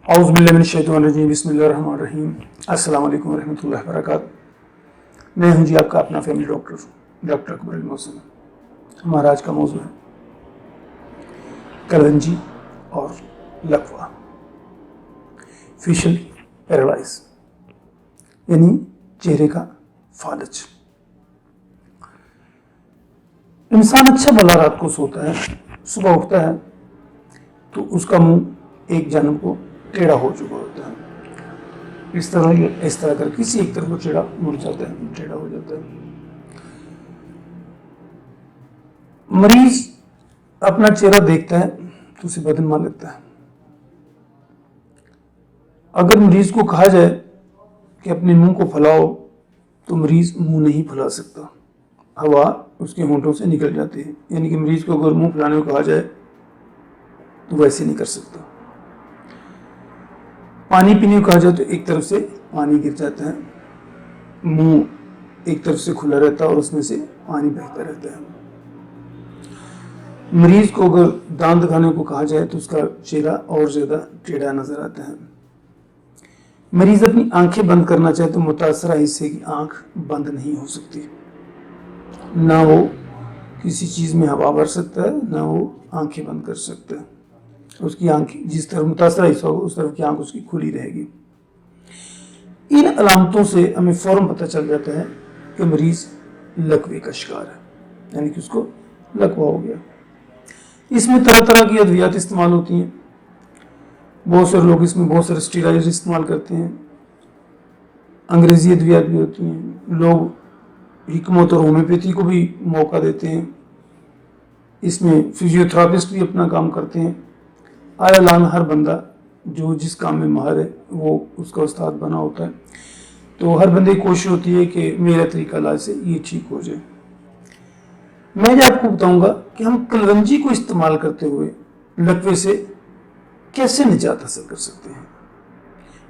اعوذ باللہ من الشیطان الرجیم، بسم اللہ الرحمن الرحیم۔ السلام علیکم ورحمۃ اللہ وبرکاتہ۔ میں ہوں جی آپ کا اپنا فیملی ڈاکٹر اکبر المحسن۔ ہمارا آج کا موضوع ہے کلونجی اور لکوہ، فیشل پیرالائز یعنی چہرے کا فالج۔ انسان اچھا بھلا رات کو سوتا ہے، صبح اٹھتا ہے تو اس کا منہ ایک جانب کو ٹیڑھا ہو چکا ہوتا ہے، اس طرح کر کسی ایک طرف کو ٹیڑھا مڑ جاتا ہے، ٹیڑھا ہو جاتا ہے۔ مریض اپنا چہرہ دیکھتا ہے تو اسے بدنما لگتا ہے۔ اگر مریض کو کہا جائے کہ اپنے منہ کو پھیلاؤ تو مریض منہ نہیں پھیلا سکتا، ہوا اس کے ہونٹوں سے نکل جاتی ہے، یعنی کہ مریض کو اگر منہ پھیلانے کو کہا جائے تو ویسے نہیں کر سکتا۔ پانی پینے کو کہا جائے تو ایک طرف سے پانی گر جاتا ہے، منہ ایک طرف سے کھلا رہتا ہے اور اس میں سے پانی بہتا رہتا ہے۔ مریض کو اگر دانت دکھانے کو کہا جائے تو اس کا چہرہ اور زیادہ ٹیڑھا نظر آتا ہے۔ مریض اپنی آنکھیں بند کرنا چاہے تو متاثرہ حصے کی آنکھ بند نہیں ہو سکتی، نہ وہ کسی چیز میں ہوا بھر سکتا ہے، نہ وہ آنکھیں بند کر سکتا ہے۔ اس کی آنکھ جس طرف متاثرہ حصہ ہوگا اس طرف کی آنکھ اس کی کھلی رہے گی۔ ان علامتوں سے ہمیں فوراً پتہ چل جاتا ہے کہ مریض لکوے کا شکار ہے، یعنی کہ اس کو لکوہ ہو گیا۔ اس میں طرح طرح کی ادویات استعمال ہوتی ہیں، بہت سارے لوگ اس میں بہت سارے اسٹیرائڈز استعمال کرتے ہیں، انگریزی ادویات بھی ہوتی ہیں، لوگ حکمت اور ہومیوپیتھی کو بھی موقع دیتے ہیں، اس میں فزیو تھراپسٹ بھی اپنا کام کرتے ہیں۔ اعلان ہر بندہ جو جس کام میں ماہر ہے وہ اس کا استاد بنا ہوتا ہے، تو ہر بندے کی کوشش ہوتی ہے کہ میرا طریقہ علاج سے یہ ٹھیک ہو جائے۔ میں جو آپ کو بتاؤں گا کہ ہم کلونجی کو استعمال کرتے ہوئے لکوے سے کیسے نجات حاصل کر سکتے ہیں۔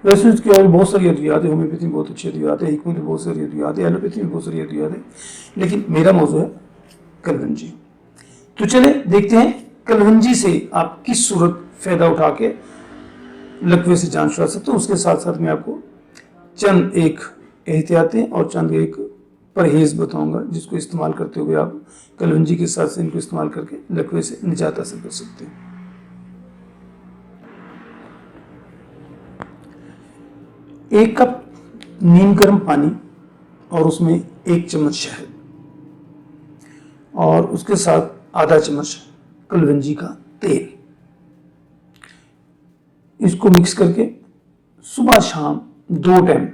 ویسے اس کی اور بہت ساری ادویات ہیں، ہومیوپیتھی میں بہت اچھی ادویات ہے، حکمت میں بہت ساری ادویات ہے، ایلوپیتھی میں بہت ساری ادویات ہے، لیکن میرا موضوع ہے کلونجی۔ تو چلیں دیکھتے ہیں کلونجی سے آپ کس صورت فائدہ اٹھا کے لکوے سے جان چھڑا سکتے ہیں۔ اس کے ساتھ ساتھ میں آپ کو چند ایک احتیاطیں اور چند ایک پرہیز بتاؤں گا جس کو استعمال کرتے ہوئے آپ کلونجی کے ساتھ سے ان کو استعمال کر کے لکوے سے نجات حاصل کر سکتے ہیں۔ ایک کپ نیم گرم پانی اور اس میں 1 چمچ شہد اور اس کے ساتھ آدھا چمچ کلونجی کا تیل، اس کو مکس کر کے صبح شام 2 ٹائم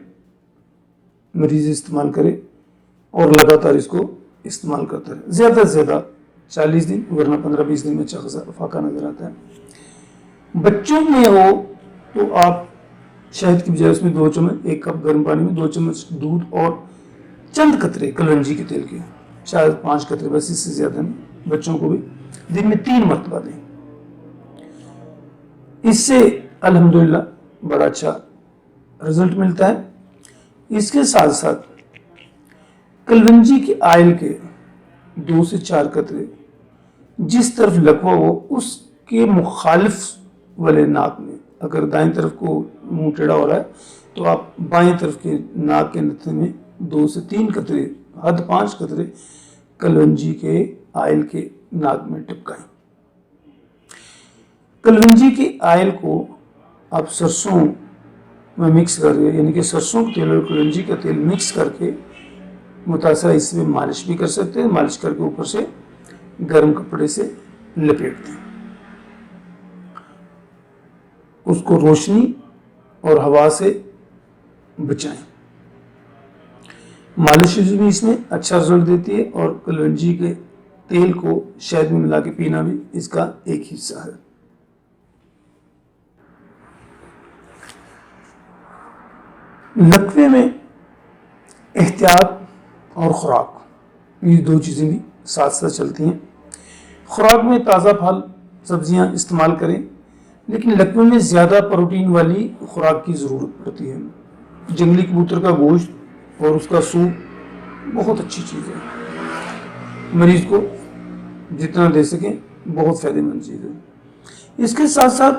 مریض استعمال کرے اور لگاتار اس کو استعمال کرتا رہے، زیادہ سے زیادہ 40 دن، ورنہ 15-20 دن میں اچھا خاصا فاقہ نظر آتا ہے۔ بچوں میں ہو تو آپ شہد کی بجائے اس میں 2 چمچ، 1 کپ گرم پانی میں 2 چمچ دودھ اور چند قطرے کلونجی کے تیل کے، شاید 5 قطرے، بس اس سے زیادہ نہیں، بچوں کو بھی دن میں 3 مرتبہ دیں۔ اس سے الحمدللہ بڑا اچھا رزلٹ ملتا ہے۔ اس کے ساتھ ساتھ کلونجی کے آئل کے 2 سے 4 قطرے جس طرف لکوہ ہو اس کے مخالف والے ناک میں، اگر دائیں طرف کو منہ ٹیڑھا ہو رہا ہے تو آپ بائیں طرف کے ناک کے نتھے میں 2 سے 3 قطرے، حد 5 قطرے کلونجی کے آئل کے ناک میں ٹپکائیں۔ کلونجی کے آئل کو آپ سرسوں میں مکس کر کے، یعنی کہ سرسوں کے تیل اور کلونجی کا تیل مکس کر کے متاثرہ حصے میں مالش بھی کر سکتے ہیں، مالش کر کے اوپر سے گرم کپڑے سے لپیٹ دیں۔ اس کو روشنی اور ہوا سے بچائیں۔ مالش بھی اس میں اچھا رزلٹ دیتی ہے اور کلونجی کے تیل کو شہد میں ملا کے پینا بھی اس کا ایک حصہ ہے۔ لکوے میں احتیاط اور خوراک، یہ 2 چیزیں بھی ساتھ ساتھ چلتی ہیں۔ خوراک میں تازہ پھل سبزیاں استعمال کریں، لیکن لکوے میں زیادہ پروٹین والی خوراک کی ضرورت پڑتی ہے۔ جنگلی کبوتر کا گوشت اور اس کا سوپ بہت اچھی چیز ہے، مریض کو جتنا دے سکیں بہت فائدہ مند چیز ہے۔ اس کے ساتھ ساتھ